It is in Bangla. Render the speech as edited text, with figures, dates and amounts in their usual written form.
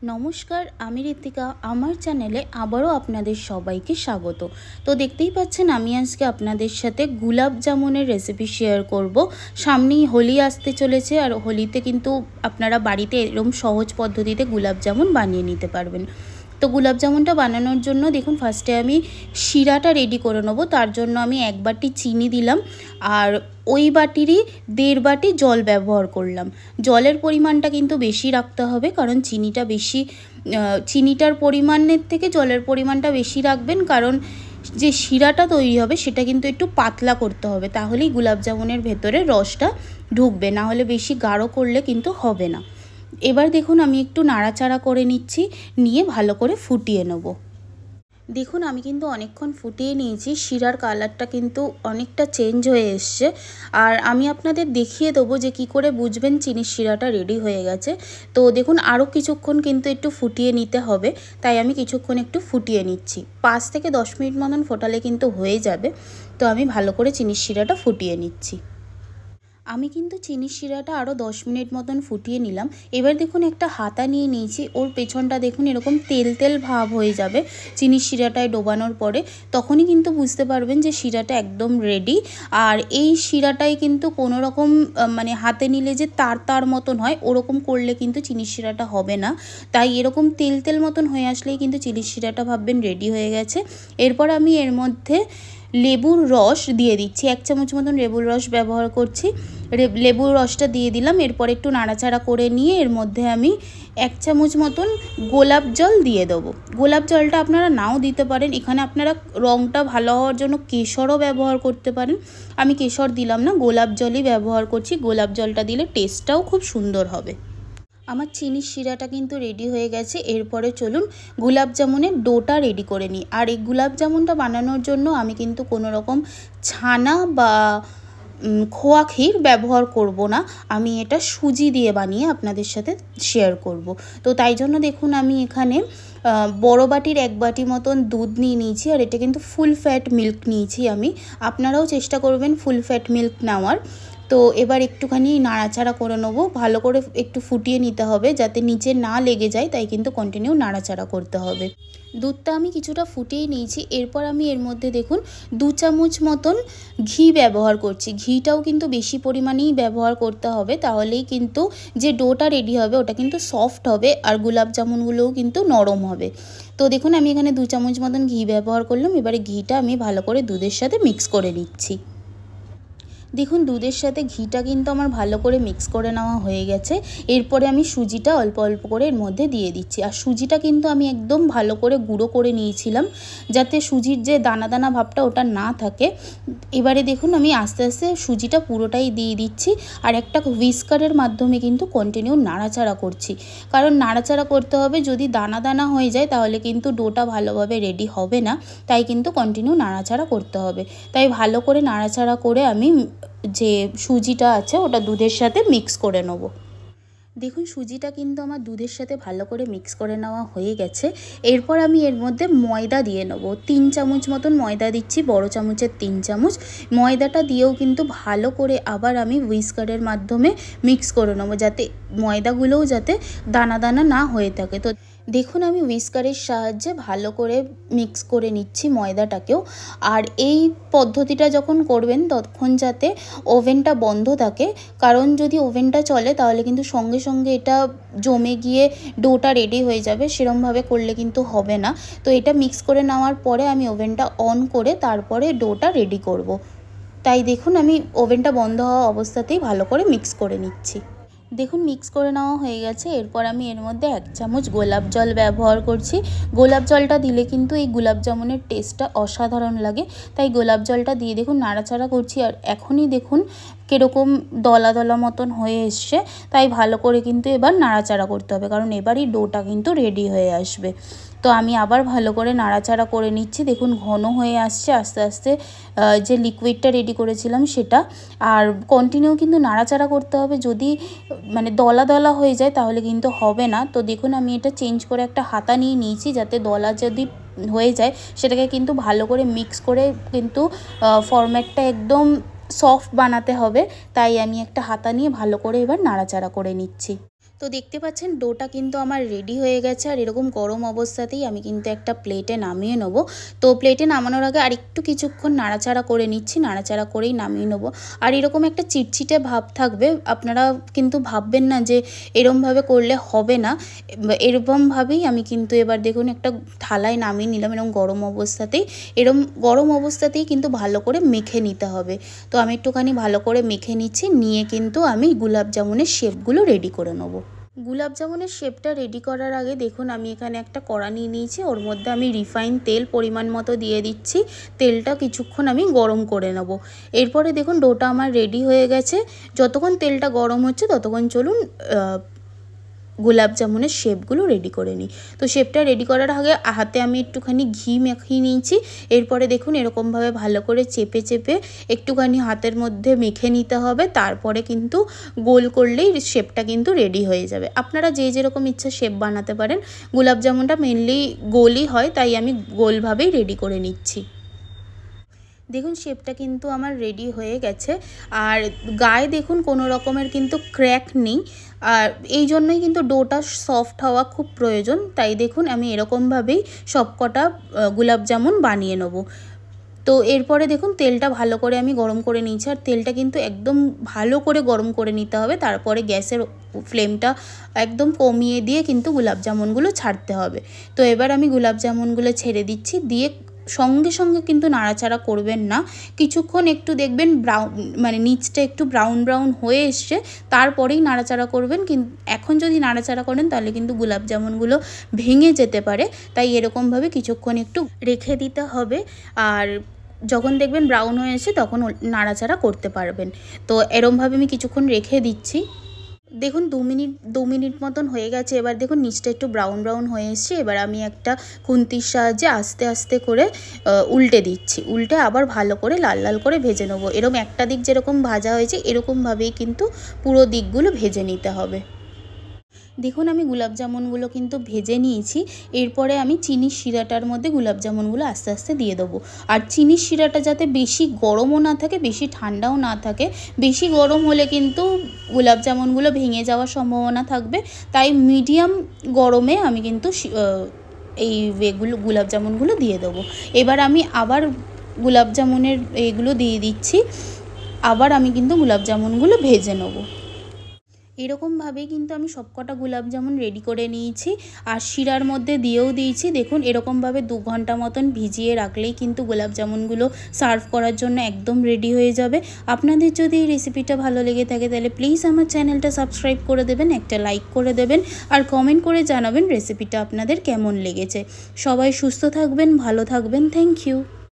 নমস্কার, আমি ঋতিকা। আমার চ্যানেলে আবারও আপনাদের সবাইকে স্বাগত। তো দেখতেই পাচ্ছেন আমি আজকে আপনাদের সাথে গুলাব জামুনের রেসিপি শেয়ার করব। সামনেই হোলি আসতে চলেছে, আর হোলিতে কিন্তু আপনারা বাড়িতে এরকম সহজ পদ্ধতিতে গুলাব জামুন বানিয়ে নিতে পারবেন। তো গুলাব জামুনটা বানানোর জন্য দেখুন ফার্স্টে আমি শিরাটা রেডি করে নেবো। তার জন্য আমি 1 বাটি চিনি দিলাম, আর ওই বাটিরই 1.5 বাটি জল ব্যবহার করলাম। জলের পরিমাণটা কিন্তু বেশি রাখতে হবে, কারণ চিনিটার পরিমাণের থেকে জলের পরিমাণটা বেশি রাখবেন, কারণ যে শিরাটা তৈরি হবে সেটা কিন্তু একটু পাতলা করতে হবে, তাহলেই গুলাব জামুনের ভেতরে রসটা ঢুকবে, না হলে বেশি গাঢ় করলে কিন্তু হবে না। এবার দেখুন আমি একটু নাড়াচাড়া করে নিচ্ছি, নিয়ে ভালো করে ফুটিয়ে নেব। দেখুন আমি কিন্তু অনেকক্ষণ ফুটিয়ে নিয়েছি, শিরার কালারটা কিন্তু অনেকটা চেঞ্জ হয়ে এসছে। আর আমি আপনাদের দেখিয়ে দেবো যে কি করে বুঝবেন চিনির শিরাটা রেডি হয়ে গেছে। তো দেখুন আরও কিছুক্ষণ কিন্তু একটু ফুটিয়ে নিতে হবে, তাই আমি কিছুক্ষণ একটু ফুটিয়ে নিচ্ছি। 5 থেকে 10 মিনিট মতন ফোটালে কিন্তু হয়ে যাবে। তো আমি ভালো করে চিনির শিরাটা ফুটিয়ে নিচ্ছি। আমি কিন্তু চিনির শিরাটা আরও 10 মিনিট মতন ফুটিয়ে নিলাম। এবার দেখুন একটা হাতা নিয়ে নিয়েছি, ওর পেছনটা দেখুন এরকম তেল তেল ভাব হয়ে যাবে চিনির শিরাটায় ডোবানোর পরে, তখনই কিন্তু বুঝতে পারবেন যে শিরাটা একদম রেডি। আর এই শিরাটাই কিন্তু কোনো রকম মানে হাতে নিলে যে তার তার মতন হয় ওরকম করলে কিন্তু চিনির শিরাটা হবে না। তাই এরকম তেল তেল মতন হয়ে আসলেই কিন্তু চিনির শিরাটা ভাববেন রেডি হয়ে গেছে। এরপর আমি এর মধ্যে লেবুর রস দিয়ে দিচ্ছি, 1 চামচ মতন লেবুর রস ব্যবহার করছি। লেবুর রসটা দিয়ে দিলাম। এরপর একটু নাড়াচাড়া করে নিয়ে এর মধ্যে আমি 1 চামচ মতন গোলাপ জল দিয়ে দেবো। গোলাপ জলটা আপনারা নাও দিতে পারেন, এখানে আপনারা রঙটা ভালো হওয়ার জন্য কেশরও ব্যবহার করতে পারেন। আমি কেশর দিলাম না, গোলাপ জলই ব্যবহার করছি। গোলাপ জলটা দিলে টেস্টটাও খুব সুন্দর হবে। আমার চিনির শিরাটা কিন্তু রেডি হয়ে গেছে। এরপরে চলুন গুলাব জামুনের ডোটা রেডি করে নিই। আর এই গুলাব জামুনটা বানানোর জন্য আমি কিন্তু কোনো রকম ছানা বা খোয়া ক্ষীর ব্যবহার করব না, আমি এটা সুজি দিয়ে বানিয়ে আপনাদের সাথে শেয়ার করব। তো তাই জন্য দেখুন আমি এখানে বড় বাটির 1 বাটি মতন দুধ নিয়ে নিয়েছি, আর এটা কিন্তু ফুল ফ্যাট মিল্ক নিয়েছি আমি। আপনারাও চেষ্টা করবেন ফুল ফ্যাট মিল্ক নেওয়ার। তো এবার একটুখানি নাড়াচাড়া করে নেবো, ভালো করে একটু ফুটিয়ে নিতে হবে যাতে নিচে না লেগে যায়, তাই কিন্তু কন্টিনিউ নাড়াচাড়া করতে হবে। দুধটা আমি কিছুটা ফুটিয়ে নিয়েছি। এরপর আমি এর মধ্যে দেখুন 2 চামচ মতন ঘি ব্যবহার করছি। ঘিটাও কিন্তু বেশি পরিমাণেই ব্যবহার করতে হবে, তাহলেই কিন্তু যে ডোটা রেডি হবে ওটা কিন্তু সফট হবে, আর গোলাপ জামুনগুলোও কিন্তু নরম হবে। তো দেখুন আমি এখানে 2 চামচ মতন ঘি ব্যবহার করলাম। এবারে ঘিটা আমি ভালো করে দুধের সাথে মিক্স করে নিচ্ছি। দেখুন দুধের সাথে ঘিটা কিন্তু আমার ভালো করে মিক্স করে নেওয়া হয়ে গেছে। এরপরে আমি সুজিটা অল্প অল্প করে এর মধ্যে দিয়ে দিচ্ছি। আর সুজিটা কিন্তু আমি একদম ভালো করে গুঁড়ো করে নিয়েছিলাম, যাতে সুজির যে দানা দানা ভাবটা ওটা না থাকে। এবারে দেখুন আমি আস্তে আস্তে সুজিটা পুরোটাই দিয়ে দিচ্ছি, আর একটা হুইস্কারের মাধ্যমে কিন্তু কন্টিনিউ নাড়াচাড়া করছি, কারণ নাড়াচাড়া করতে হবে। যদি দানা দানা হয়ে যায় তাহলে কিন্তু ডোটা ভালোভাবে রেডি হবে না, তাই কিন্তু কন্টিনিউ নাড়াচাড়া করতে হবে। তাই ভালো করে নাড়াচাড়া করে আমি যে সুজিটা আছে ওটা দুধের সাথে মিক্স করে নেব। দেখুন সুজিটা কিন্তু আমার দুধের সাথে ভালো করে মিক্স করে নেওয়া হয়ে গেছে। এরপর আমি এর মধ্যে ময়দা দিয়ে নেব। 3 চামচ মতন ময়দা দিচ্ছি, বড় চামচের 3 চামচ। ময়দাটা দিয়েও কিন্তু ভালো করে আবার আমি হুইস্কারের মাধ্যমে মিক্স করে নেব, যাতে ময়দাগুলোও যাতে দানা দানা না হয়ে থাকে। তো দেখুন আমি হুইস্কারের সাহায্যে ভালো করে মিক্স করে নিচ্ছি ময়দাটাকেও। আর এই পদ্ধতিটা যখন করবেন তখন যাতে ওভেনটা বন্ধ থাকে, কারণ যদি ওভেনটা চলে তাহলে কিন্তু সঙ্গে সঙ্গে এটা জমে গিয়ে ডোটা রেডি হয়ে যাবে, সেরমভাবে করলে কিন্তু হবে না। তো এটা মিক্স করে নেওয়ার পরে আমি ওভেনটা অন করে তারপরে ডোটা রেডি করব। তাই দেখুন আমি ওভেনটা বন্ধ হওয়া অবস্থাতেই ভালো করে মিক্স করে নিচ্ছি। দেখুন মিক্স করে নেওয়া হয়ে গেছে। এরপর আমি এর মধ্যে 1 চামচ গোলাপ জল ব্যবহার করছি। গোলাপ জলটা দিলে কিন্তু এই গোলাপ জামুনের টেস্টটা অসাধারণ লাগে, তাই গোলাপ জলটা দিয়ে দেখুন নাড়াচাড়া করছি। আর এখনই দেখুন কীরকম দলা দলা মতন হয়ে এসছে, তাই ভালো করে কিন্তু এবার নাড়াচাড়া করতে হবে, কারণ এবারই ডোটা কিন্তু রেডি হয়ে আসবে। তো আমি আবার ভালো করে নাড়াচাড়া করে নিচ্ছি। দেখুন ঘন হয়ে আসছে আস্তে আস্তে যে লিকুইডটা রেডি করেছিলাম সেটা। আর কন্টিনিউ কিন্তু নাড়াচাড়া করতে হবে, যদি মানে দলা দলা হয়ে যায় তাহলে কিন্তু হবে না। তো দেখুন আমি এটা চেঞ্জ করে একটা হাতা নিয়ে নিয়েছি, যাতে দলা যদি হয়ে যায় সেটাকে কিন্তু ভালো করে মিক্স করে কিন্তু ফরম্যাটটা একদম সফট বানাতে হবে। তাই আমি একটা হাতা নিয়ে ভালো করে এবার নাড়াচাড়া করে নিচ্ছি। তো দেখতে পাচ্ছেন ডোটা কিন্তু আমার রেডি হয়ে গেছে, আর এরকম গরম অবস্থাতেই আমি কিন্তু একটা প্লেটে নামিয়ে নেব। তো প্লেটে নামানোর আগে আর একটু কিছুক্ষণ নাড়াচাড়া করে নিচ্ছি, নাড়াচাড়া করেই নামিয়ে নেব। আর এরকম একটা চিটচিটে ভাব থাকবে, আপনারা কিন্তু ভাববেন না যে এরমভাবে করলে হবে না, এরকমভাবেই আমি কিন্তু এবার দেখুন একটা থালায় নামিয়ে নিলাম। এরকম গরম অবস্থাতেই কিন্তু ভালো করে মেখে নিতে হবে। তো আমি একটুখানি ভালো করে মেখে নিচ্ছি, নিয়ে কিন্তু আমি গোলাপ জামুনের শেপগুলো রেডি করে নেব। গোলাপ জামুনের শেপটা রেডি করার আগে দেখুন আমি এখানে একটা কড়া নিয়ে নিয়েছি, ওর মধ্যে আমি রিফাইন তেল পরিমাণ মতো দিয়ে দিচ্ছি। তেলটা কিছুক্ষণ আমি গরম করে নেব। এরপরে দেখুন ডোটা আমার রেডি হয়ে গেছে। যতক্ষণ তেলটা গরম হচ্ছে ততক্ষণ চলুন গোলাপ জামুনের শেপগুলো রেডি করে নিই। তো শেপটা রেডি করার আগে হাতে আমি একটুখানি ঘি মেখিয়ে নিয়েছি। এরপরে দেখুন এরকমভাবে ভালো করে চেপে চেপে একটুখানি হাতের মধ্যে মেখে নিতে হবে, তারপরে কিন্তু গোল করলেই শেপটা কিন্তু রেডি হয়ে যাবে। আপনারা যে যেরকম ইচ্ছা শেপ বানাতে পারেন। গোলাপ জামুনটা মেনলি গোলই হয়, তাই আমি গোলভাবেই রেডি করে নিচ্ছি। দেখুন শেপটা কিন্তু আমার রেডি হয়ে গেছে, আর গায়ে দেখুন কোনো রকমের কিন্তু ক্র্যাক নেই, আর এই জন্যই কিন্তু ডোটা সফট হওয়া খুব প্রয়োজন। তাই দেখুন আমি এরকমভাবেই সবকটা গোলাপ জামুন বানিয়ে নেব। তো এরপরে দেখুন তেলটা ভালো করে আমি গরম করে নিয়েছি, আর তেলটা কিন্তু একদম ভালো করে গরম করে নিতে হবে। তারপরে গ্যাসের ফ্লেমটা একদম কমিয়ে দিয়ে কিন্তু গোলাপ জামুনগুলো ছাড়তে হবে। তো এবার আমি গোলাপ জামুনগুলো ছেড়ে দিচ্ছি, দিয়ে সঙ্গে সঙ্গে কিন্তু নাড়াচাড়া করবেন না। কিছুক্ষণ একটু দেখবেন মানে নিচটা একটু ব্রাউন হয়ে এসছে, তারপরেই নাড়াচাড়া করবেন। কিন্তু এখন যদি নাড়াচাড়া করেন তাহলে কিন্তু গোলাপ জামুনগুলো ভেঙে যেতে পারে, তাই এরকমভাবে কিছুক্ষণ একটু রেখে দিতে হবে। আর যখন দেখবেন ব্রাউন হয়ে এসে তখন নাড়াচাড়া করতে পারবেন। তো এরমভাবে আমি কিছুক্ষণ রেখে দিচ্ছি। দেখুন 2 মিনিট মতন হয়ে গেছে। এবার দেখুন নিচটা একটু ব্রাউন হয়ে এসছে। এবার আমি একটা খুন্তির সাহায্যে আস্তে আস্তে করে উল্টে দিচ্ছি। উল্টে আবার ভালো করে লাল করে ভেজে নেবো। এরকম একটা দিক যেরকম ভাজা হয়েছে এরকমভাবেই কিন্তু পুরো দিকগুলো ভেজে নিতে হবে। দেখুন আমি গোলাপ জামুনগুলো কিন্তু ভেজে নিয়েছি। এরপরে আমি চিনির শিরাটার মধ্যে গোলাপ জামুনগুলো আস্তে আস্তে দিয়ে দেবো। আর চিনির শিরাটা যাতে বেশি গরমও না থাকে বেশি ঠান্ডাও না থাকে। বেশি গরম হলে কিন্তু গোলাপ জামুনগুলো ভেঙে যাওয়ার সম্ভাবনা থাকবে, তাই মিডিয়াম গরমে আমি কিন্তু এই গোলাপ জামুনগুলো দিয়ে দেবো। এবার আমি আবার গোলাপ জামুনের এগুলো দিয়ে দিচ্ছি, আবার আমি কিন্তু গোলাপ জামুনগুলো ভেজে নেবো। এরকমভাবেই কিন্তু আমি সবকটা গোলাপ জামুন রেডি করে নিয়েছি, আর শিরার মধ্যে দিয়েও দিয়েছি। দেখুন এরকমভাবে 2 ঘন্টা মতন ভিজিয়ে রাখলেই কিন্তু গোলাপ জামুনগুলো সার্ভ করার জন্য একদম রেডি হয়ে যাবে। আপনাদের যদি এই রেসিপিটা ভালো লেগে থাকে তাহলে প্লিজ আমার চ্যানেলটা সাবস্ক্রাইব করে দেবেন, একটা লাইক করে দেবেন, আর কমেন্ট করে জানাবেন রেসিপিটা আপনাদের কেমন লেগেছে। সবাই সুস্থ থাকবেন, ভালো থাকবেন। Thank you.